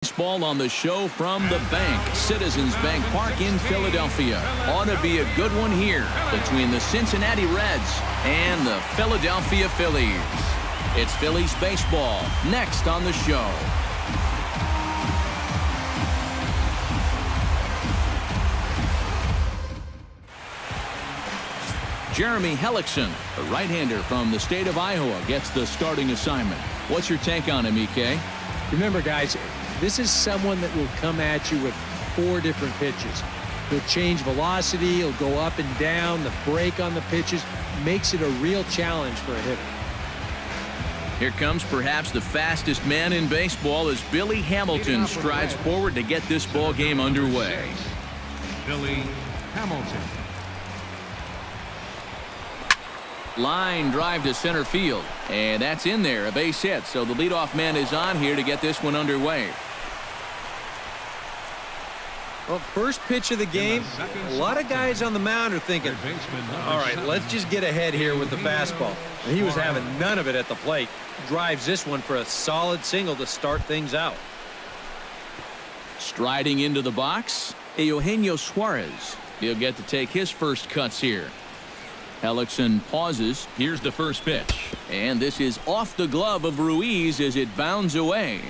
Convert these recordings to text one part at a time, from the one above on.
Baseball on the show from the bank, Citizens Bank Park in Philadelphia. Ought to be a good one here between the Cincinnati Reds and the Philadelphia Phillies. It's Phillies baseball next on the show. Jeremy Hellickson, a right-hander from the state of Iowa, gets the starting assignment. What's your take on him, EK? Remember, guys, this is someone that will come at you with 4 different pitches. He'll change velocity, he'll go up and down, the break on the pitches makes it a real challenge for a hitter. Here comes perhaps the fastest man in baseball as Billy Hamilton strides forward to get this ball game underway. Billy Hamilton. Line drive to center field, and that's in there, a base hit. So the leadoff man is on here to get this one underway. Well, first pitch of the game, a lot of guys on the mound are thinking, all right, let's just get ahead here with the fastball. And he was having none of it at the plate. Drives this one for a solid single to start things out. Striding into the box, Eugenio Suarez. He'll get to take his first cuts here. Hellickson pauses. Here's the first pitch. And this is off the glove of Ruiz as it bounds away.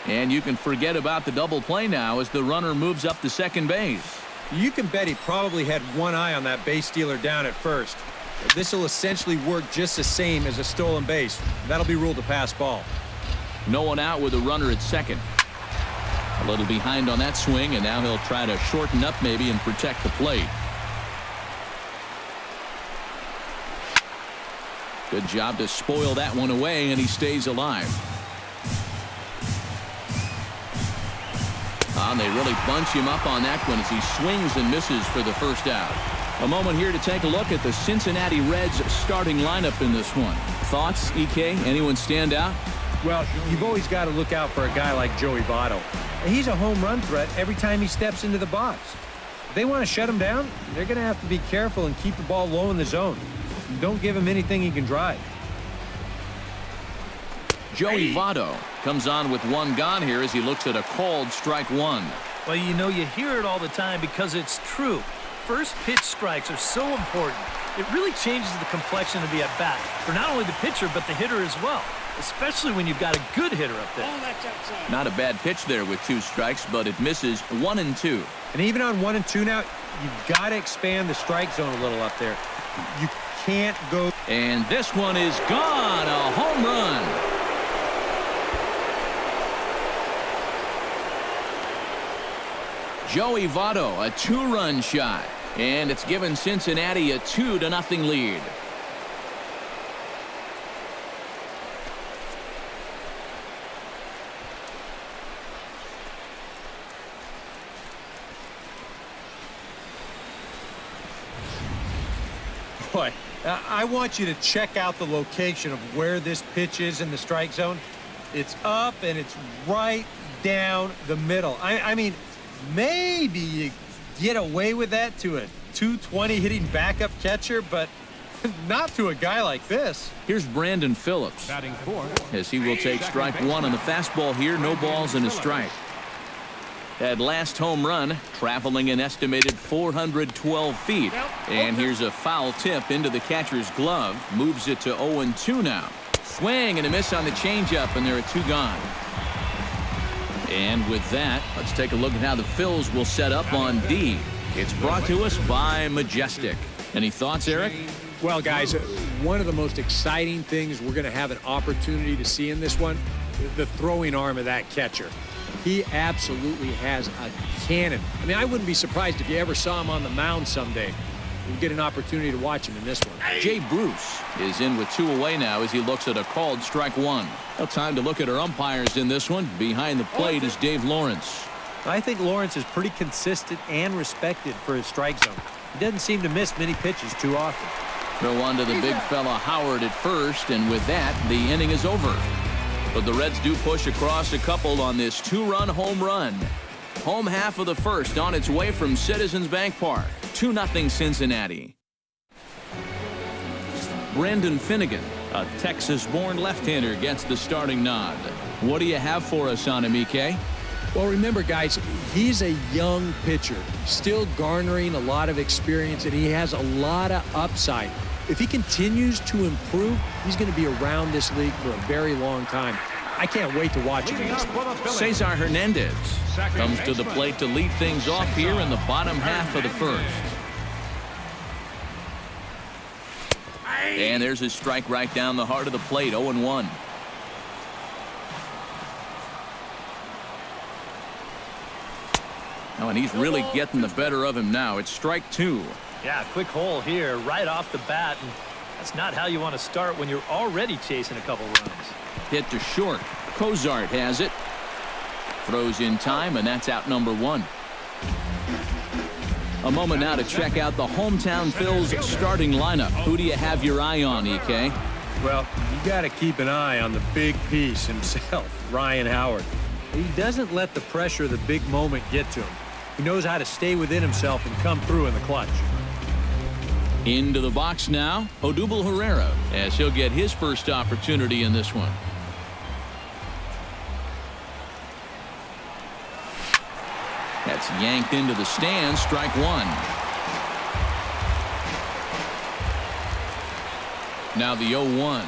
And you can forget about the double play now as the runner moves up to second base. You can bet he probably had one eye on that base stealer down at first. This will essentially work just the same as a stolen base. That'll be ruled a pass ball. No one out with a runner at second. A little behind on that swing, and now he'll try to shorten up maybe and protect the plate. Good job to spoil that one away, and he stays alive. And they really bunch him up on that one as he swings and misses for the first out. A moment here to take a look at the Cincinnati Reds starting lineup in this one. Thoughts, EK? Anyone stand out? Well, you've always got to look out for a guy like Joey Votto. He's a home run threat every time he steps into the box. If they want to shut him down, they're going to have to be careful and keep the ball low in the zone. Don't give him anything he can drive. Joey Votto comes on with one gone here as he looks at a called strike one. Well, you know, you hear it all the time because it's true. First pitch strikes are so important. It really changes the complexion of the at-bat for not only the pitcher but the hitter as well, especially when you've got a good hitter up there. Not a bad pitch there with 2 strikes, but it misses 1 and 2. And even on 1 and 2 now, you've got to expand the strike zone a little up there. You can't go. And this one is gone. A home run. Joey Votto, a 2-run shot, and it's given Cincinnati a 2-0 lead. Boy, I want you to check out the location of where this pitch is in the strike zone. It's up and it's right down the middle. I mean, maybe you get away with that to a 220 hitting backup catcher, but not to a guy like this. Here's Brandon Phillips Batting fourth, as he will take strike 1 on the fastball here. No balls and a strike. That last home run traveling an estimated 412 feet. And here's a foul tip into the catcher's glove. Moves it to 0-2 now. Swing and a miss on the changeup, and there are 2 gone. And with that, let's take a look at how the Phils will set up on D. It's brought to us by Majestic. Any thoughts, Eric? Well, guys, one of the most exciting things we're going to have an opportunity to see in this one, the throwing arm of that catcher. He absolutely has a cannon. I mean, I wouldn't be surprised if you ever saw him on the mound someday. We'll get an opportunity to watch him in this one. Jay Bruce is in with 2 away now as he looks at a called strike 1. Well, time to look at our umpires in this one. Behind the plate is Dave Lawrence. I think Lawrence is pretty consistent and respected for his strike zone. He doesn't seem to miss many pitches too often. Throw on to the big fella Howard at first, and with that, the inning is over. But the Reds do push across a couple on this 2-run home run. Home half of the first on its way from Citizens Bank Park. 2-0 Cincinnati. Brandon Finnegan A Texas-born left-hander gets the starting nod. What do you have for us on him, EK? Well, remember, guys, he's a young pitcher, still garnering a lot of experience, and he has a lot of upside. If he continues to improve, he's going to be around this league for a very long time. I can't wait to watch him. Cesar Hernandez comes to the plate to lead things off here in the bottom half of the first. And there's his strike right down the heart of the plate, 0-1. Oh, and he's really getting the better of him now. It's strike 2. Yeah, quick hole here right off the bat, and that's not how you want to start when you're already chasing a couple runs. Hit to short. Cozart has it. Throws in time, and that's out number 1. A moment now to check out the hometown Phils starting lineup. Who do you have your eye on, EK? Well, you got to keep an eye on the big piece himself, Ryan Howard. He doesn't let the pressure of the big moment get to him. He knows how to stay within himself and come through in the clutch. Into the box now, Odubel Herrera, as he'll get his first opportunity in this one. That's yanked into the stands, strike 1. Now the 0-1.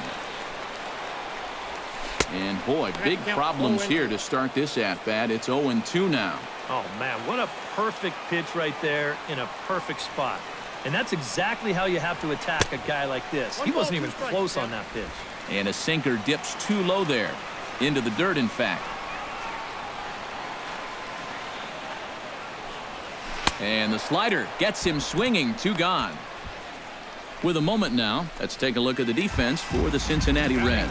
And boy, big problems here to start this at-bat. It's 0-2 now. Oh, man, what a perfect pitch right there in a perfect spot. And that's exactly how you have to attack a guy like this. He wasn't even close on that pitch. And a sinker dips too low there. Into the dirt, in fact. And the slider gets him swinging. 2 gone. With a moment now, let's take a look at the defense for the Cincinnati Reds.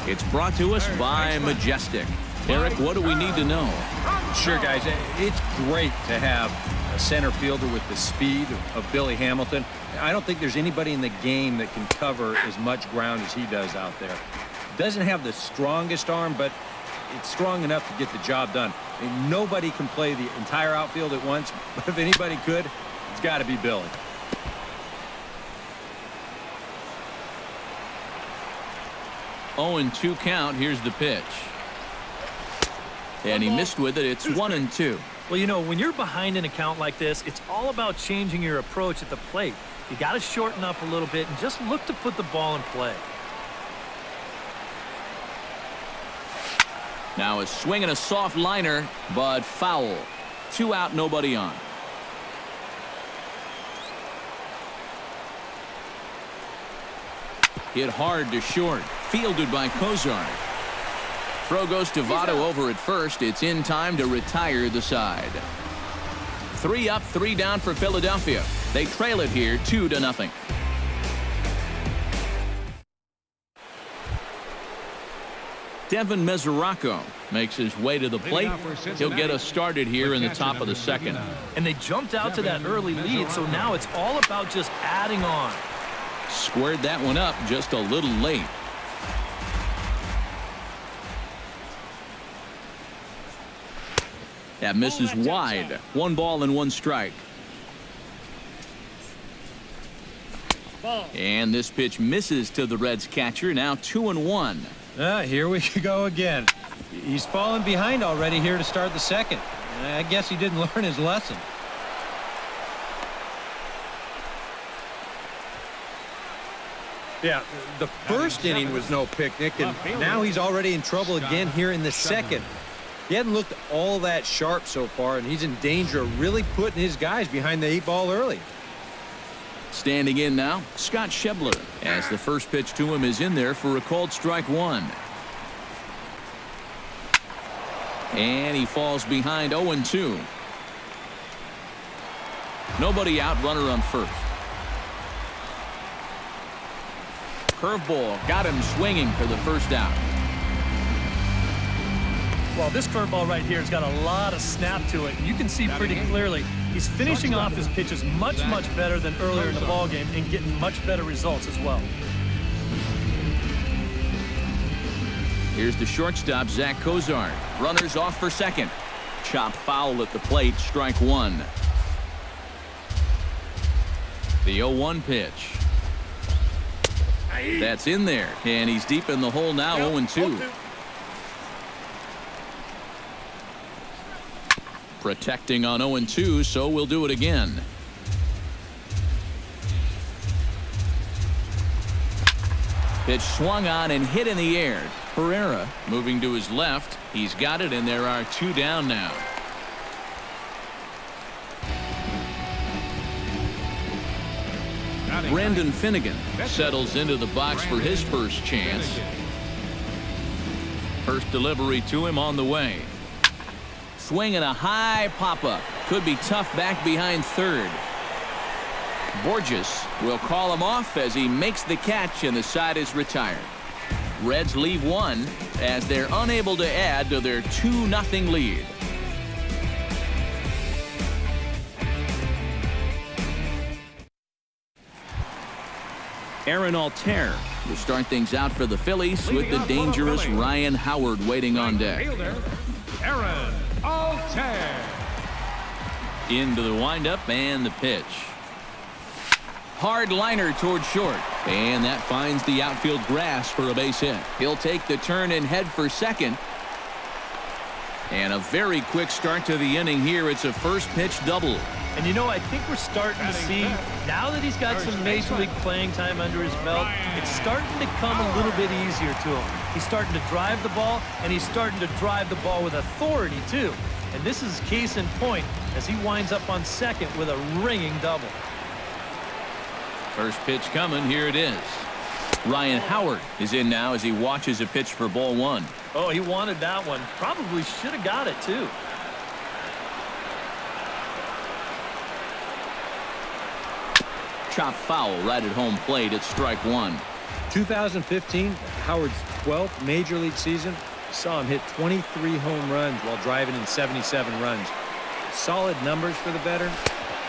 It's brought to us by Majestic. Eric, what do we need to know? Sure, guys. It's great to have a center fielder with the speed of Billy Hamilton. I don't think there's anybody in the game that can cover as much ground as he does out there. Doesn't have the strongest arm, but it's strong enough to get the job done. I mean, nobody can play the entire outfield at once, but if anybody could, it's got to be Billy. Oh, and 2 count. Here's the pitch. And he missed with it. It's 1-2. Well, you know, when you're behind an account like this, it's all about changing your approach at the plate. You got to shorten up a little bit and just look to put the ball in play. Now a swing and a soft liner, but foul. 2 out, nobody on. Hit hard to short. Fielded by Cozart. Throw goes to Votto over at first. It's in time to retire the side. 3 up, 3 down for Philadelphia. They trail it here 2-0. Devin Mesoraco makes his way to the plate. He'll get us started here in the top of the second. And they jumped out to that early lead, so now it's all about just adding on. Squared that one up just a little late. That misses wide. 1 ball and 1 strike. And this pitch misses to the Reds catcher. Now 2-1. Here we go again. He's fallen behind already here to start the second. I guess he didn't learn his lesson. Yeah, the first inning was no picnic, and now he's already in trouble again here in the second. He hadn't looked all that sharp so far, and he's in danger of really putting his guys behind the 8 ball early. Standing in now, Scott Schebler, as the first pitch to him is in there for a called strike 1. And he falls behind 0-2. Nobody out, runner on first. Curveball got him swinging for the first out. Well, this curveball right here has got a lot of snap to it. You can see pretty clearly he's finishing off his pitches much better than earlier in the ballgame and getting much better results as well. Here's the shortstop, Zach Cozart. Runners off for second. Chop foul at the plate, strike 1. The 0-1 pitch. That's in there, and he's deep in the hole now, 0-2. Protecting on 0-2, so we'll do it again. Pitch swung on and hit in the air. Pereira moving to his left. He's got it, and there are 2 down now. Brendan Finnegan settles into the box for his first chance. First delivery to him on the way. Swinging a high pop-up. Could be tough back behind third. Borges will call him off as he makes the catch, and the side is retired. Reds leave 1 as they're unable to add to their 2-0 lead. Aaron Altair will start things out for the Phillies with the dangerous Ryan Howard waiting on deck. Aaron Altair. Into the windup and the pitch. Hard liner toward short, and that finds the outfield grass for a base hit. He'll take the turn and head for second. And a very quick start to the inning here. It's a first pitch double. And you know, I think we're starting to see, now that he's got some major league playing time under his belt, it's starting to come a little bit easier to him. He's starting to drive the ball, and he's starting to drive the ball with authority too. And this is case in point as he winds up on second with a ringing double. First pitch coming. Here it is. Ryan Howard is in now as he watches a pitch for ball 1. Oh, he wanted that one. Probably should have got it too. Chop foul right at home plate at strike 1. 2015, Howard's 12th major league season, saw him hit 23 home runs while driving in 77 runs. Solid numbers for the veteran.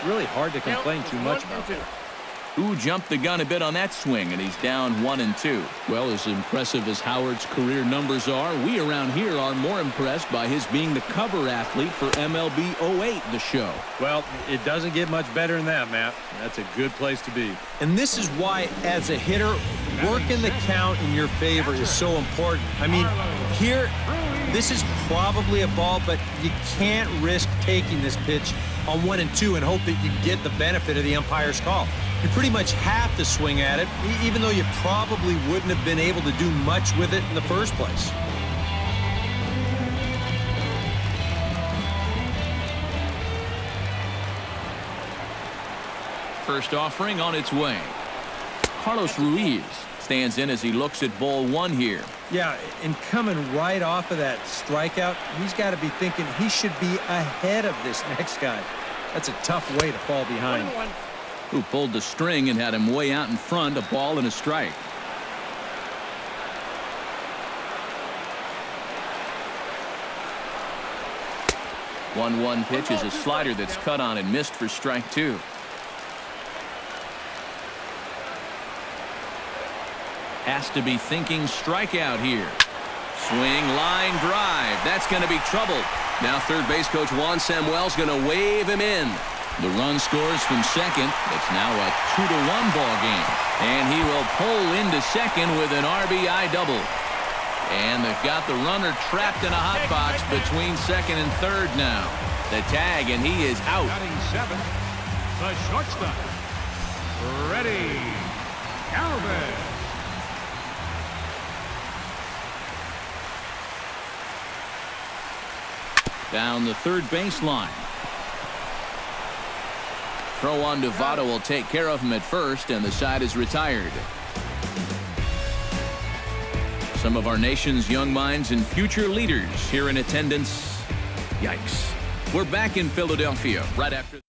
Really hard to complain too much about that. Who jumped the gun a bit on that swing, and he's down 1-2. Well, as impressive as Howard's career numbers are, we around here are more impressed by his being the cover athlete for MLB 08, the show. Well, it doesn't get much better than that, Matt. That's a good place to be. And this is why, as a hitter, working the count in your favor is so important. I mean, here, this is probably a ball, but you can't risk taking this pitch on 1-2 and hope that you get the benefit of the umpire's call. You pretty much have to swing at it, even though you probably wouldn't have been able to do much with it in the first place. First offering on its way. Carlos Ruiz stands in as he looks at ball 1 here. Yeah, and coming right off of that strikeout, he's got to be thinking he should be ahead of this next guy. That's a tough way to fall behind. Who pulled the string and had him way out in front, a ball and a strike. One pitch is a slider that's cut on and missed for strike 2. Has to be thinking strikeout here. Swing, line, drive. That's going to be trouble. Now third base coach Juan Samuel's going to wave him in. The run scores from second. It's now a 2-1 ball game. And he will pull into second with an RBI double. And they've got the runner trapped in a hot box between second and third now. The tag, and he is out. Batting 7, the shortstop, Freddie Galvin. Down the third baseline. Throw on to Votto will take care of him at first, and the side is retired. Some of our nation's young minds and future leaders here in attendance. Yikes. We're back in Philadelphia right after.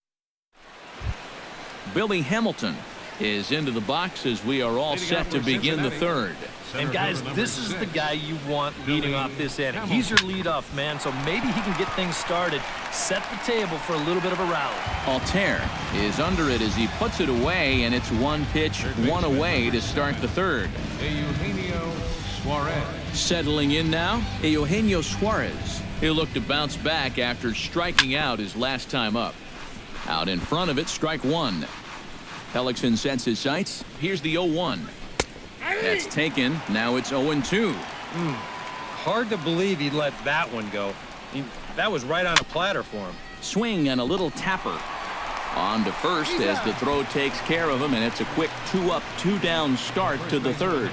Billy Hamilton is into the box as we are all set to begin the third. And guys, this is the guy you want leading off this inning. He's your leadoff man, so maybe he can get things started, set the table for a little bit of a rally. Altair is under it as he puts it away, and it's 1 pitch, 1 away to start the third. Eugenio Suarez. Settling in now, Eugenio Suarez. He'll look to bounce back after striking out his last time up. Out in front of it, strike 1. Hellickson sets his sights. Here's the 0-1. That's taken. Now it's 0-2. Hard to believe he let that one go. That was right on a platter for him. Swing and a little tapper. On to first as the throw takes care of him, and it's a quick 2-up, 2-down start to the third.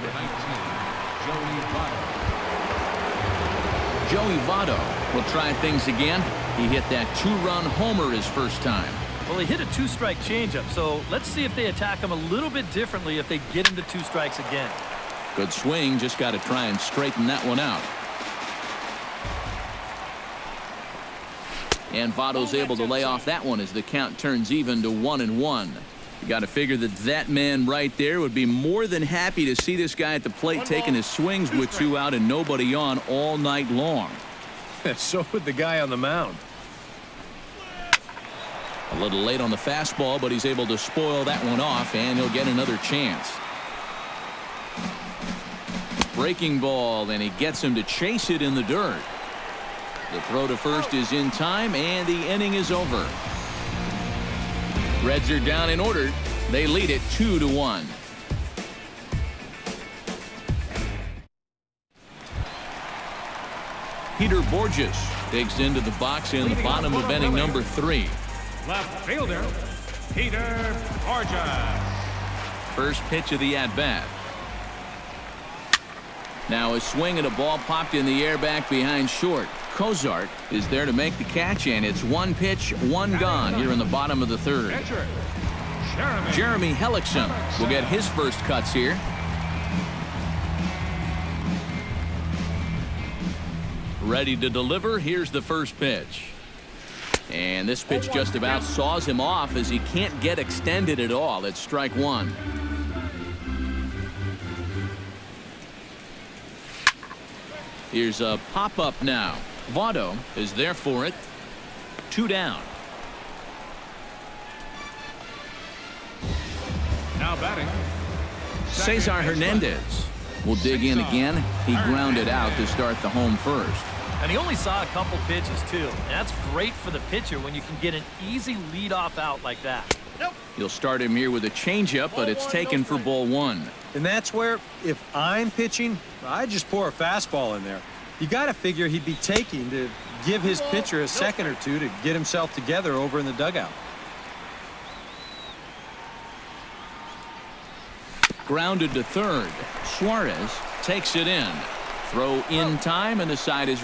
Joey Votto will try things again. He hit that 2-run homer his first time. Well, he hit a 2-strike changeup, so let's see if they attack him a little bit differently if they get him to 2 strikes again. Good swing, just got to try and straighten that one out. And Votto's able to lay off that one as the count turns even to 1-1. You got to figure that man right there would be more than happy to see this guy at the plate taking his swings with 2 out and nobody on all night long. So would the guy on the mound. A little late on the fastball, but he's able to spoil that one off, and he'll get another chance. Breaking ball, and he gets him to chase it in the dirt. The throw to first is in time, and the inning is over. Reds are down and ordered. They lead it 2-1. Peter Borges digs into the box in the bottom of inning number 3. Left fielder, Peter Borges. First pitch of the at-bat. Now a swing and a ball popped in the air back behind short. Cozart is there to make the catch, and it's 1 pitch, 1 gone here in the bottom of the third. Pitcher, Jeremy Hellickson will get his first cuts here. Ready to deliver. Here's the first pitch. And this pitch just about saws him off as he can't get extended at all. It's strike 1. Here's a pop-up now. Votto is there for it. 2 down. now batting. Cesar Hernandez will dig in again. He grounded out to start the home first. And he only saw a couple pitches, too. And that's great for the pitcher when you can get an easy leadoff out like that. You'll start him here with a changeup, but it's taken for ball 1. And that's where, if I'm pitching, I just pour a fastball in there. You got to figure he'd be taking to give his pitcher a second or two to get himself together over in the dugout. Grounded to third. Suarez takes it in. Throw in time, and the side is